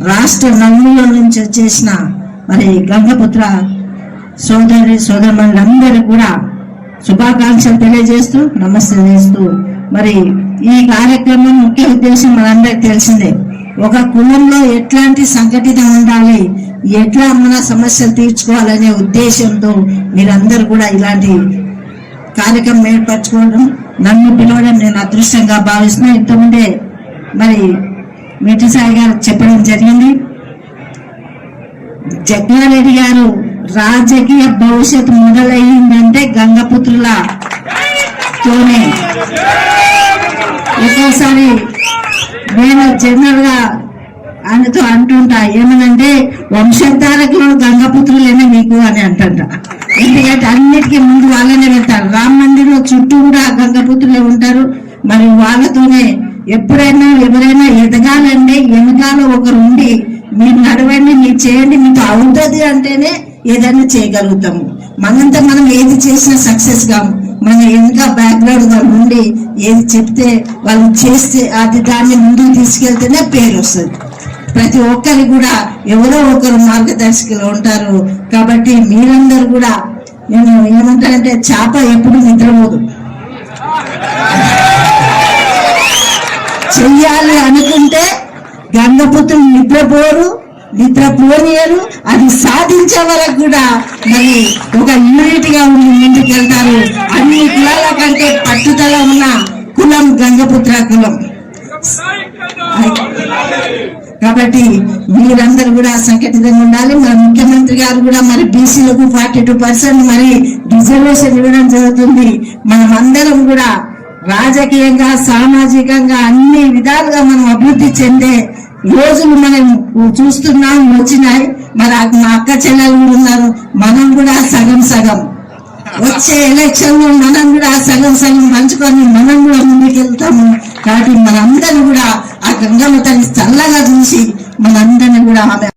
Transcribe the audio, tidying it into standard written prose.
రాష్ట్ర నలుమూల నుంచి వచ్చేసిన మరి గంగపుత్ర సోదరులందరూ కూడా శుభాకాంక్షలు తెలియజేస్తూ నమస్తే చేస్తూ మరి ఈ కార్యక్రమం ముఖ్య ఉద్దేశం మనందరికి తెలిసిందే. ఒక కులంలో ఎట్లాంటి సంఘటిత ఉండాలి, ఎట్లా మన సమస్యలు తీర్చుకోవాలనే ఉద్దేశంతో మీరందరూ కూడా ఇలాంటి కార్యక్రమం ఏర్పరచుకోవడం, నన్ను పిలవడం నేను అదృష్టంగా భావిస్తున్నా. ఇంతకుముందే మరి మిటి సాయి గారు చెప్పడం జరిగింది. జగ్గారెడ్డి గారు రాజకీయ భవిష్యత్తు మొదలయ్యిందంటే గంగపుత్రులతోనే. ఒక్కోసారి నేను జనరల్ గా ఆయనతో అంటుంటా, ఏమనంటే వంశధారకులు గంగపుత్రులేనే మీకు అని అంటుంట. ఎందుకంటే అన్నిటికీ ముందు వాళ్ళనే వెళ్తారు. రామ మందిరం చుట్టూ కూడా గంగపుత్రులే ఉంటారు. మరి వాళ్ళతోనే ఎప్పుడైనా ఎవరైనా ఎదగాలంటే వెనకాల ఒకరు ఉండి మీరు నడవండి, మీరు చేయండి, మీకు అవుతుంది అంటేనే ఏదైనా చేయగలుగుతాము. మనంతా మనం ఏది చేసినా సక్సెస్ కాము. మన వెనక బ్యాక్గ్రౌండ్ వాళ్ళు ఉండి ఏది చెప్తే వాళ్ళు చేస్తే అది దాన్ని ముందుకు తీసుకెళ్తేనే పేరు వస్తుంది. ప్రతి ఒక్కరికి కూడా ఎవరో ఒకరు మార్గదర్శకులు ఉంటారు. కాబట్టి మీరందరూ కూడా నేను ఏమంటానంటే చేప ఎప్పుడు నిద్రపోదు. చెయ్యాలి అనుకుంటే గంగపుత్రులు నిద్రపోరు, నిద్రపోనియరు. అది సాధించే వరకు కూడా మరి ఒక యూనిట్ గా ఉండి ముందుకు వెళ్తారు. అన్ని కులాల కంటే పట్టుదల ఉన్న కులం గంగపుత్ర కులం. కాబట్టి మీరందరూ కూడా సంఘటితంగా ఉండాలి. మరి ముఖ్యమంత్రి గారు కూడా మరి బీసీలకు 42% మరి రిజర్వేషన్ ఇవ్వడం జరుగుతుంది. మనం అందరం కూడా రాజకీయంగా సామాజికంగా అన్ని విధాలుగా మనం అభివృద్ధి చెందే రోజులు మనం చూస్తున్నాం, వచ్చినాయి. మరి మా అక్క చెల్లెలు కూడా ఉన్నారు. మనం కూడా సగం సగం వచ్చే ఎలక్షన్ లో మనం కూడా సగం సగం పంచుకొని మనం కూడా ముందుకెళ్తాము. కాబట్టి మనందరూ కూడా ఆ గంగమ్మ తల్లి చల్లగా చూసి మనందరినీ కూడా ఆమె